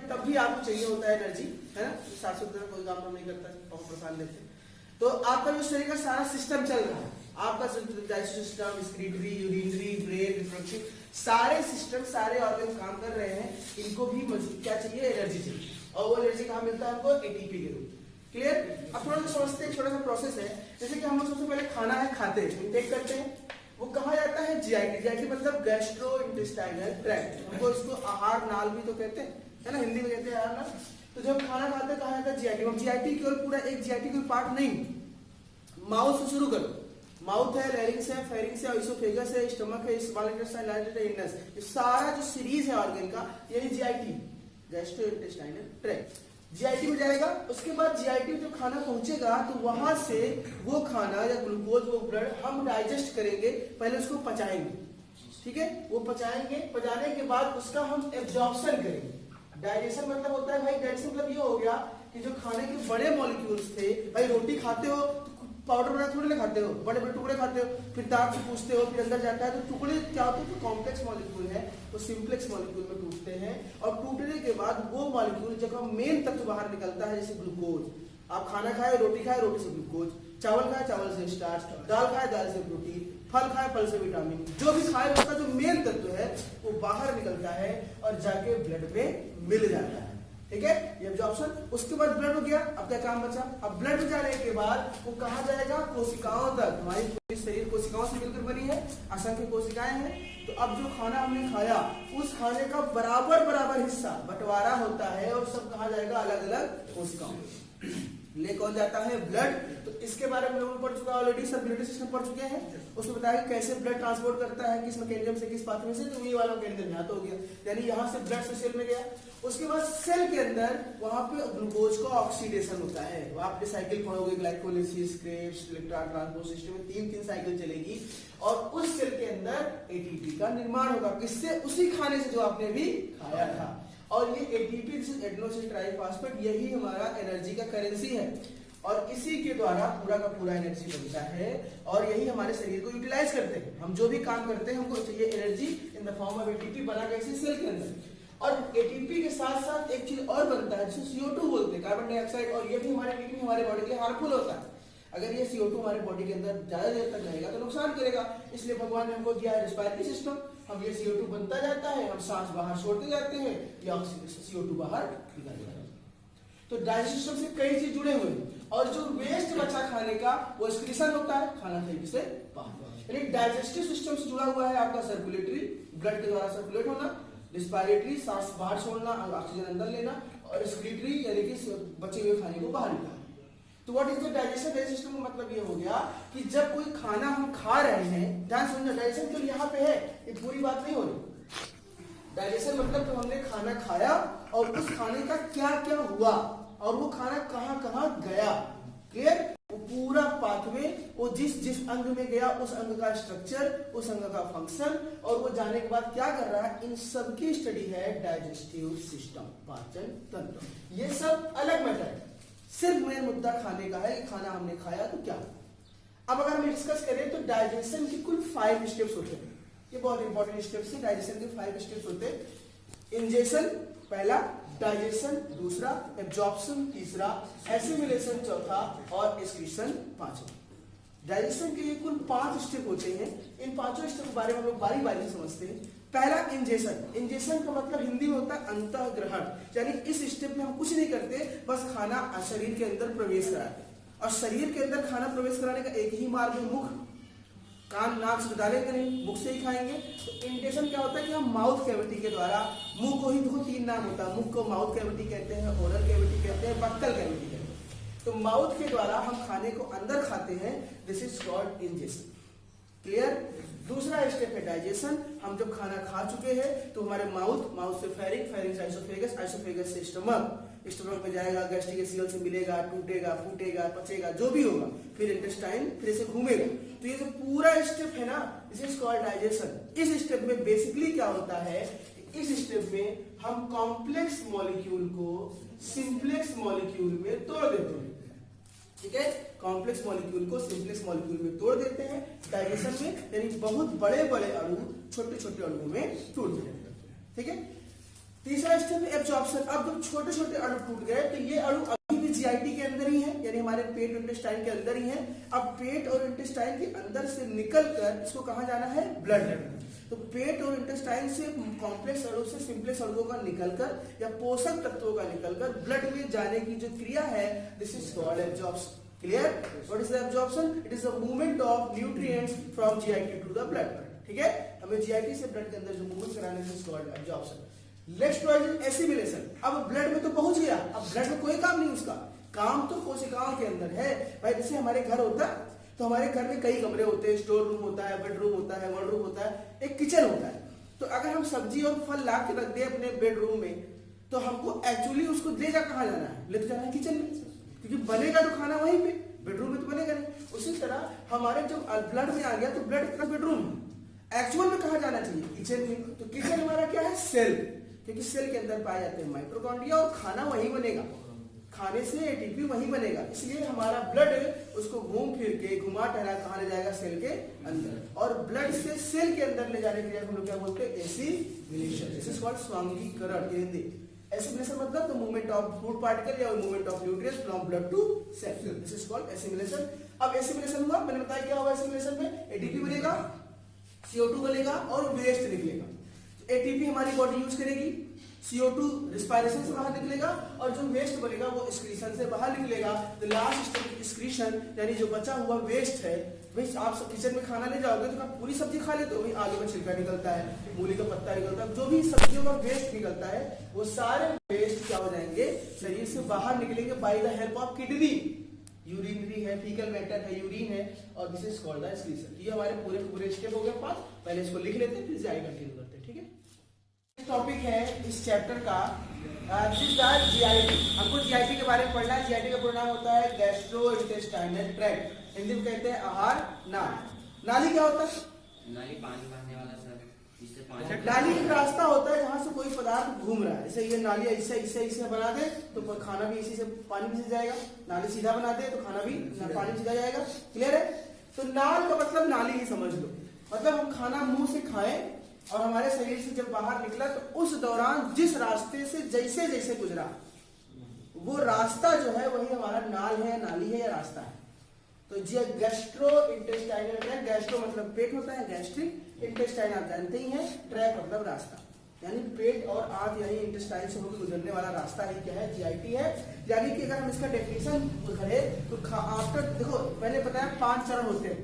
तब भी आपको चाहिए होता है एनर्जी, है ना। 700 कोई काम तो नहीं करता, बहुत परेशान लेते। तो आपका जो शरीर का सारा सिस्टम चल रहा है, आपका digestive system, excretory, urinary, brain, reproductive, सारे सिस्टम, सारे ऑर्गन काम कर रहे हैं, इनको भी क्या चाहिए, एनर्जी चाहिए। और वो एनर्जी कहाँ मिलता है हमको, एटीपी के रूप। क्लियर। अब थोड़ा सा समझते हैं, छोटा सा प्रोसेस है। जैसे कि हम लोग सबसे पहले खाना है खाते हैं, इनटेक करते हैं, वो कहा जाता है जीआईटी। जीआईटी मतलब गैस्ट्रो इंटेस्टाइनल ट्रैक्ट, हमको इसको आहार नाल भी तो कहते हैं, है ना, हिंदी में कहते हैं आहार नाल। तो जब खाना खाते हैं कहा जाता है जीआईटी। अब जीआईटी केवल पूरा एक जीआईटी कोई पार्ट नहीं, माउथ से शुरू करो। माउथ है, लैरिंक्स है, फेरिंक्स है, इसोफेगस है, स्टमक है, स्मॉल इंटेस्टाइन, लार्ज इंटेस्टाइन, ये सारा जो सीरीज है ऑर्गन का, यही GIT, gastro intestinal tract. GIT में जाएगा, उसके बाद जीआईटी में जो खाना पहुंचेगा तो वहां से वो खाना या ग्लूकोज, वो ब्लड हम डाइजेस्ट करेंगे, पहले उसको पचाएंगे, ठीक है। वो पचाएंगे, पचाने के बाद उसका हम एब्जॉर्प्शन करेंगे। डाइजेशन मतलब होता है भाई, डाइजेशन मतलब ये हो गया कि जो खाने के बड़े मॉलिक्यूल्स थे, भाई रोटी खाते हो पाउडर बना थोड़ी ना खाते हो, बड़े बड़े टुकड़े खाते हो, फिर दांत से पूछते हो, फिर अंदर जाता है तो टुकड़े क्या होते हैं, तो कॉम्प्लेक्स मॉलिक्यूल है, वो सिंप्लेक्स मॉलिक्यूल में टूटते हैं। और टूटने के बाद वो मॉलिक्यूल जब हम मेन तत्व बाहर निकलता है, जैसे ग्लूकोज, आप खाना खाए, रोटी खाए, रोटी से ग्लूकोज, चावल खाए, चावल से स्टार्च, दाल खाए, दाल से प्रोटीन, फल खाए, फल से विटामिन, जो भी खाए उसका जो मेन तत्व है वो बाहर निकलता है और जाके ब्लड में मिल जाता है, ठीक है। ये एब्जॉर्प्शन। उसके बाद ब्लड हो गया, अब क्या काम बचा, अब ब्लड में जाने के बाद वो कहाँ जाएगा, कोशिकाओं तक। हमारी पूरी शरीर कोशिकाओं से मिलकर बनी है, असंख्य कोशिकाएं हैं। तो अब जो खाना हमने खाया, उस खाने का बराबर बराबर हिस्सा बंटवारा होता है और सब कहा जाएगा, अलग अलग कोशिकाओं में। ले कौन जाता है, ब्लड। तो इसके बारे में लोग पढ़ चुका है ऑलरेडी, सब ब्लड सिस्टम पढ़ चुके हैं। उसमें बताया कि कैसे ब्लड ट्रांसपोर्ट करता है, किस मैकेनिज्म से, किस पाथवे से। तो ये वाला मैकेनिज्म यहाँ तो हो गया, यानी यहाँ से ब्लड से सेल में गया। उसके बाद सेल के अंदर वहां पे ग्लूकोज का ऑक्सीडेशन होता है। आपने साइकिल पढ़ोगे, glycolysis, Krebs, electron transport system में तीन साइकिल चलेगी और उस सेल के अंदर एटीपी का निर्माण होगा। किससे, उसी खाने से जो आपने भी खाया था। और ये एटीपी एडेनोसिन ट्राइफॉस्फेट, यही हमारा एनर्जी का करेंसी है और इसी के द्वारा पूरा का पूरा एनर्जी बनता है और यही हमारे शरीर को यूटिलाइज करते हैं। हम जो भी काम करते हैं हमको चाहिए energy in the form of ATP, बना कैसे, सेल के अंदर। और एटीपी के साथ साथ एक चीज और बनता है जिसे CO2 बोलते हैं, कार्बन डाइऑक्साइड, और ये भी हमारे बॉडी के लिए हार्मफुल होता है। अगर ये CO2 हमारे बॉडी के अंदर ज्यादा देर तक रहेगा तो नुकसान करेगा, इसलिए भगवान ने हमको दिया है रेस्पिरेटरी सिस्टम। हम ये CO2 बनता जाता है, हम सांस बाहर छोड़ते जाते हैं, ये ऑक्सीजन CO2 बाहर निकल जाता है। तो डाइजेस्टिव सिस्टम से कई चीज जुड़े हुए हैं और जो वेस्ट बचा खाने का वो एक्सक्रीशन होता है, खाना खाने से बाहर। यानी डाइजेस्टिव सिस्टम से जुड़ा हुआ है आपका सर्कुलेटरी, ब्लड के द्वारा सर्कुलेट होना, रिस्पिरेटरी, सांस बाहर छोड़ना, ऑक्सीजन अंदर लेना, और एक्सक्रीटरी यानी कि बचे हुए खाने को बाहर निकालना। तो what is the digestion? Digestion system का मतलब ये हो गया कि जब कोई खाना हम खा रहे हैं, ध्यान समझना, डाइजेशन तो यहाँ पे है, ये पूरी बात नहीं हो रही। डाइजेशन मतलब तो हमने खाना खाया और उस खाने का क्या क्या हुआ और वो खाना कहाँ कहाँ गया, क्लियर। वो पूरा पाथवे, वो जिस अंग में गया उस अंग का स्ट्रक्चर, उस अंग का फंक्शन, और वो जाने के बाद क्या कर रहा है, इन सब की स्टडी है डाइजेस्टिव सिस्टम, पाचन तंत्र। ये सब अलग मैटर है, सिर्फ मेन मुद्दा खाने का है कि खाना हमने खाया तो क्या। अब अगर हम डिस्कस करें तो डाइजेशन की कुल 5 स्टेप्स होते हैं, ये बहुत इंपॉर्टेंट स्टेप्स है। डाइजेशन के 5 स्टेप्स होते हैं। इंजेशन पहला, डाइजेशन दूसरा, एब्जॉर्प्शन तीसरा, एसिमिलेशन चौथा और एक्सक्रीशन पांचवा। डाइजेशन के ये कुल 5 स्टेप होते हैं। इन पांचों स्टेप के बारे में हम लोग बारी बारी से समझते हैं। पहला इंजेशन। इंजेशन का मतलब हिंदी में होता है अंतःग्रहण, यानी इस स्टेप में हम कुछ नहीं करते, बस खाना शरीर के अंदर प्रवेश कराते हैं। और शरीर के अंदर खाना प्रवेश कराने का एक ही मार्ग है, मुख। कान नाक से डालेंगे नहीं, मुख से ही खाएंगे। तो इंजेशन क्या होता है कि हम माउथ कैविटी के द्वारा, मुंह को ही देखो 3 नाम होता है, मुख को माउथ कैविटी कहते हैं, ओरल कैविटी कहते हैं, बक्कल कैविटी कहते हैं। तो माउथ के द्वारा हम खाने को अंदर खाते हैं, this is called ingestion, clear. दूसरा स्टेप है डाइजेशन। हम जब खाना खा चुके हैं तो हमारे माउथ से फेरिंग से आइसोफेगस से स्टमक में जाएगा, गैस्ट्रिक से मिलेगा, टूटेगा, फूटेगा, पचेगा, जो भी होगा, फिर इंटेस्टाइन, फिर इसे घूमेगा। तो ये जो पूरा स्टेप है ना, दिस इज कॉल्ड डाइजेशन। इस स्टेप में बेसिकली क्या होता है, इस स्टेप में हम कॉम्प्लेक्स मॉलिक्यूल को सिंप्लेक्स मॉलिक्यूल में तोड़ देते हैं, ठीक है। कॉम्प्लेक्स मॉलिक्यूल को सिंप्लेक्स मॉलिक्यूल में तोड़ देते हैं डाइजेशन में, यानी बहुत बड़े बड़े अणु छोटे छोटे अणुओं में तोड़ देते हैं, ठीक है। तीसरा स्टेप है एब्जॉर्प्शन। अब जब छोटे छोटे अणु टूट गए तो ये अणु अभी भी जीआईटी के अंदर ही है, यानी हमारे पेट और इंटेस्टाइन के अंदर ही है। अब पेट और इंटेस्टाइन के अंदर से निकलकर इसको कहाँ जाना है, ब्लड। तो पेट और इंटेस्टाइन से कॉम्प्लेक्स अणु से सिंपलेक्स अणुओं का निकलकर या पोषक तत्वों का निकलकर ब्लड में जाने की जो क्रिया है, this is called absorption. Clear? What is the absorption? It is the movement of nutrients from GIT to the blood. ठीक है, हमें जीआईटी से ब्लड के अंदर जो मूवमेंट कराने से called absorption. Next is assimilation. अब ब्लड में तो पहुंच गया, अब ब्लड में कोई काम नहीं, उसका काम तो कोशिकाओं के अंदर है। भाई जैसे हमारे घर होता है तो हमारे घर में कई कमरे होते हैं, स्टोर रूम होता है, बेडरूम होता है, वॉर्डरूम होता है, एक किचन होता है। तो अगर हम सब्जी और फल ला के रख दे अपने बेडरूम में तो हमको एक्चुअली उसको ले जा कहाँ जाना है, ले तो जाना है किचन में, क्योंकि बनेगा तो खाना वहीं पे, बेडरूम में तो बनेगा नहीं। उसी तरह हमारे जब ब्लड में आ गया तो ब्लड का बेडरूम एक्चुअल में कहाँ जाना चाहिए, किचन में। तो किचन हमारा क्या है, सेल, क्योंकि सेल के अंदर पाए जाते हैं माइटोकॉन्ड्रिया और खाना वहीं बनेगा, खाने से एटीपी वहीं बनेगा। इसलिए हमारा ब्लड उसको घूम फिर के घुमा टहला कहाँ ले जाएगा, सेल के अंदर। और ब्लड से सेल के अंदर ले जाने के लिए हम लोग क्या बोलते हैं, एसिमिलेशन। दिस इज कॉल्ड स्वांगीकरण इन हिंदी। एसिमिलेशन मतलब the movement of food particle या movement of nutrients from blood to cell, this is called assimilation. अब एसिमिलेशन हुआ, मैंने बताया क्या होगा एसिमिलेशन में, एटीपी बनेगा, CO2 बनेगा और वेस्ट निकलेगा। एटीपी हमारी बॉडी यूज करेगी, CO2 रिस्पायरेशन से बाहर निकलेगा और जो वेस्ट बनेगा वो एक्सक्रीशन से बाहर निकलेगा। तो लास्ट स्टेप एक्सक्रीशन, यानी जो बचा हुआ वेस्ट है, भाई आप किचन में खाना ले जाओगे तो आप पूरी सब्जी खा लेते हो, भाई आलू में छिलका निकलता है, मूली का पत्ता निकलता है, जो भी सब्जियों का वेस्ट निकलता है वो सारे वेस्ट क्या हो जाएंगे, शरीर से बाहर निकलेंगे by the help of kidney. Urinary है, फीकल मैटर है, यूरिन है, और this is called the excretion. ये हमारे पूरे पूरे स्टेप हो गए पास। पहले इसको लिख लेते हैं फिर से आगे कंटिन्यू करते हैं। ठीक है, टॉपिक है इस चैप्टर का जीआईटी। हमको जीआईटी के बारे में पढ़ना है। जीआईटी का पूरा नाम होता है गैस्ट्रोइंटेस्टाइनल ट्रैक्ट, हिंदी में कहते हैं आहार नाली। नाली क्या होता है, नाली पानी भरने वाला सर, जिससे पानी। नाली एक रास्ता होता है जहां से कोई पदार्थ घूम रहा है। जैसे ये नाली ऐसे बना दे तो खाना भी इसी से, पानी भी से जाएगा। नाली सीधा बना दे तो खाना भी पानी सीधा जाएगा। क्लियर है? तो नाल का मतलब नाली ही समझ लो, मतलब हम खाना मुंह से खाएं और हमारे शरीर से जब बाहर निकला तो उस दौरान जिस रास्ते से जैसे जैसे गुजरा वो रास्ता जो है वही हमारा नाल है, नाली है या रास्ता है। तो गैस्ट्रो इंटेस्टाइनल ट्रैक्ट, गैस्ट्रो मतलब पेट होता है, गैस्ट्रिक, इंटेस्टाइन आप जानते ही हैं, ट्रैक मतलब रास्ता, यानी पेट और आंत यानी इंटेस्टाइन से होकर गुजरने वाला रास्ता ही क्या है, जीआईटी है। यानी कि अगर हम इसका डेफिनेशन करें तो आफ्टर, देखो मैंने बताया 5 चरण होते हैं,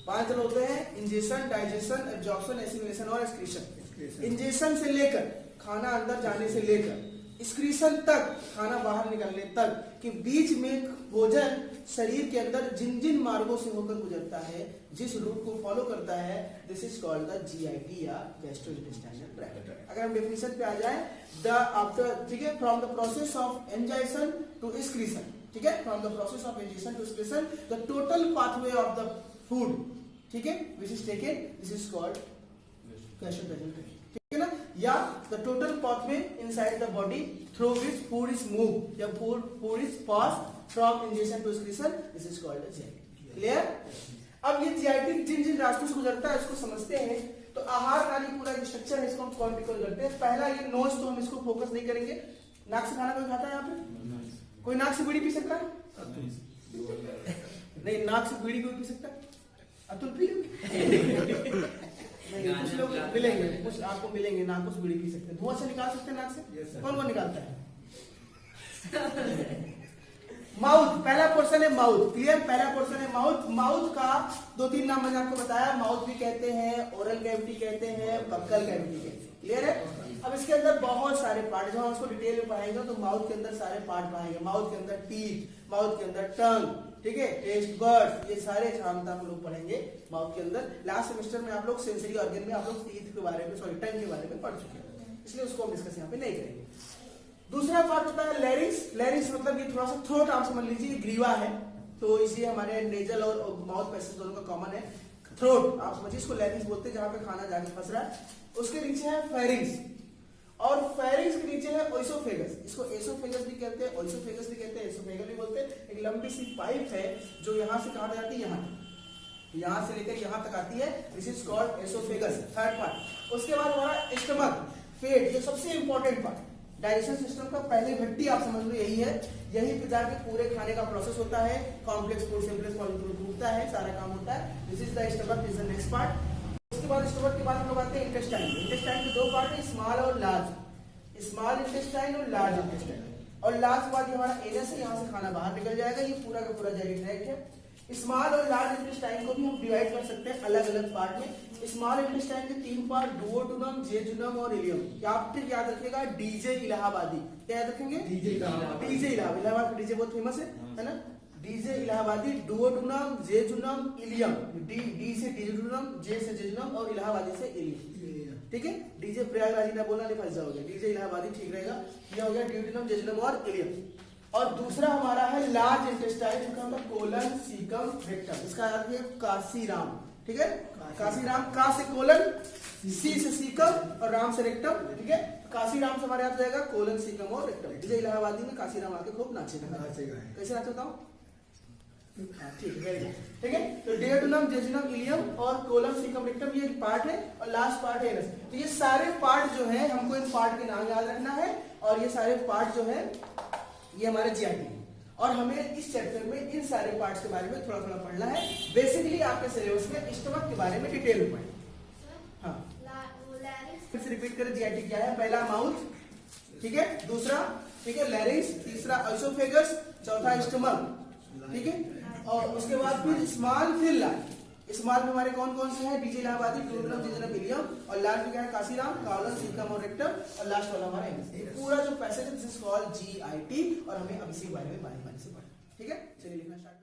5 चरण होते हैं, इंजेशन, डाइजेशन, एब्जॉर्प्शन, एसिमिलेशन और एक्सक्रीशन। इंजेशन से लेकर खाना अंदर जाने से लेकर एक्सक्रीशन तक, खाना बाहर निकलने तक के बीच में भोजन शरीर के अंदर जिन जिन मार्गों से होकर गुजरता है, जिस रूट को फॉलो करता है, this is called the GIT या गैस्ट्रोइंटेस्टाइनल ट्रैक्ट। अगर हम डेफिनेशन पे आ जाए, द आफ्टर, ठीक है, from the process of ingestion to excretion, ठीक है, from the process of ingestion to excretion the total pathway of the food, ठीक है, which is taken, this is called gastrointestinal tract. ठीक है ना, या the total pathway inside the body through which food is move या food is pass from ingestion to excretion, this is called GIT. Clear? अब ये GIT जिन जिन रास्तों से गुजरता है इसको समझते हैं। तो आहार नाली पूरा जो स्ट्रक्चर है इसको हम कॉन्टिकल करते हैं। पहला ये नोज, तो हम इसको फोकस नहीं करेंगे। नाक से खाना कोई खाता है यहाँ पे? कोई नाक से बीड़ी पी सकता है? नहीं, नाक से बीड़ी कोई पी सकता है? अतुल पी नहीं, कुछ लोग मिलेंगे, कुछ आपको मिलेंगे नाकों से बीड़ी पी सकते हैं। धुआं से निकाल सकते हैं नाक से? कौन कौन निकालता है? माउथ, पहला पोर्शन है माउथ। क्लियर? पहला पोर्शन है माउथ। माउथ का 2-3 नाम मैंने आपको बताया, माउथ भी कहते हैं, ओरल कैविटी कहते हैं, बक्कल कैविटी कहते हैं। क्लियर है? अब इसके अंदर बहुत सारे पार्ट, जब हम उसको डिटेल में पढ़ाएंगे तो माउथ के अंदर सारे पार्ट पढ़ाएंगे। माउथ के अंदर टीथ, माउथ के अंदर टंग, ठीक है, टेस्ट बड्स, ये सारे क्षमता हम लोग पढ़ेंगे माउथ के अंदर। लास्ट सेमेस्टर में आप लोग सेंसरी ऑर्गन में आप लोग टीथ के बारे में, सॉरी टंग के बारे में पढ़ चुके हैं, इसलिए उसको हम डिस्कस यहाँ पे नहीं करेंगे। दूसरा पार्ट होता है लैरिंक्स। लैरिंक्स मतलब ये थोड़ा सा थ्रोट आप समझ लीजिए, ग्रीवा है, तो इसलिए हमारे नेजल और माउथ पैसेज दोनों का कॉमन है। थ्रोट आप समझिए, इसको लैरिंक्स बोलते हैं, जहां पे खाना जाके फंस रहा है। उसके नीचे है फेरिंग्स, और फेरिंग्स के नीचे है ओइसोफेगस। इसको एसोफेगस भी कहते हैं, ओइसोफेगस भी कहते हैं, एसोफेगस भी बोलते हैं। एक लंबी सी पाइप है जो यहाँ से कहाँ जाती है, यहाँ से लेकर यहाँ तक आती है, this is called oesophagus, third part. उसके बाद हमारा स्टमक। पेट जो सबसे इंपॉर्टेंट पार्ट, डाइजेशन सिस्टम का पहली हड्डी आप समझ लो यही है, यहीं पे जाके पूरे खाने का प्रोसेस होता है, कॉम्प्लेक्स फूड सिंपलेक्स फूड टूटता है, सारा काम होता है। This is the stomach, this is the next part. उसके बाद स्टमक के बाद हम लोग आते हैं इंटेस्टाइन। इंटेस्टाइन के दो पार्ट है, स्मॉल और लार्ज, स्मॉल इंटेस्टाइन और लार्ज इंटेस्टाइन। और लार्ज के बाद ये हमारा एनस है, यहाँ से खाना बाहर निकल जाएगा, ये पूरा का पूरा जाइलेट ट्रैक्ट है। स्मॉल और लार्ज इंटेस्टाइन को भी हम डिवाइड कर सकते हैं अलग अलग पार्ट में। स्मॉल इंटेस्टाइन के तीन पार्ट, डुओडुनम, जेजुनम और इलियम। आप फिर याद रखिएगा डीजे इलाहाबादी, क्या याद रखेंगे? डीजे इलाहाबादी। इलाहाबाद का डीजे बहुत फेमस है ना? डीजे इलाहाबादी, डुओडुनम, जेजुनम, इलियम। डी से डीजुनम, जे से जेजुनम और इलाहाबादी से इलियम। ठीक है, डीजे प्रयागराज ना बोलना, नहीं फंस जाओगे। डीजे इलाहाबादी ठीक रहेगा। यह हो गया डुओडुनम, जेजुनम और इलियम। और दूसरा हमारा है लार्ज इंटेस्टाइन, जिसका मतलब कोलन, सीकम, रेक्टम। इसका याद है काशीराम। ठीक है, काशीराम, का से कोलन, सी से सीकम और राम से रेक्टम। ठीक है, काशीराम से हमारे याद हो जाएगा कोलन, सीकम और रेक्टम। डीजे इलाहाबादी में काशीराम आके खूब नाचेगा। कैसे नाचे बताओ? ठीक है, वेरी गुड। ठीक है, तो डुओडुनम, जेजुनम, इलियम और कोलम, सीकम, रेक्टम ये पार्ट है और लास्ट पार्ट है एनस। तो ये सारे पार्ट जो है हमको इन पार्ट के नाम याद रखना है और ये सारे पार्ट जो है ये हमारे जीआईटी है और हमें इस चैप्टर में इन सारे पार्ट्स के बारे में थोड़ा थोड़ा पढ़ना है। बेसिकली आपके सिलेबस में स्टमक के बारे में डिटेल में पढ़ें। हाँ, फिर से रिपीट करें, जीआईटी क्या है? पहला माउथ, ठीक है, दूसरा ठीक है लैरिंक्स, तीसरा एसोफेगस, चौथा स्टमक। ठीक है, और उसके बाद फिर स्मॉल, फिर लार्ज। स्मॉल में हमारे कौन कौन से हैं? डीजे इलाहाबादी, डुओडुनम, जेजुनम, इलियम। और लार्ज में क्या है? काशीराम, कोलन, सीकम और रेक्टम। और लास्ट वाला हमारा एनस। पूरा जो पैसेज है दिस इज कॉल्ड जीआईटी और हमें अब इसी के बारे में बारी बारी से पढ़ना। ठीक है, चलिए लिखना स्टार्ट।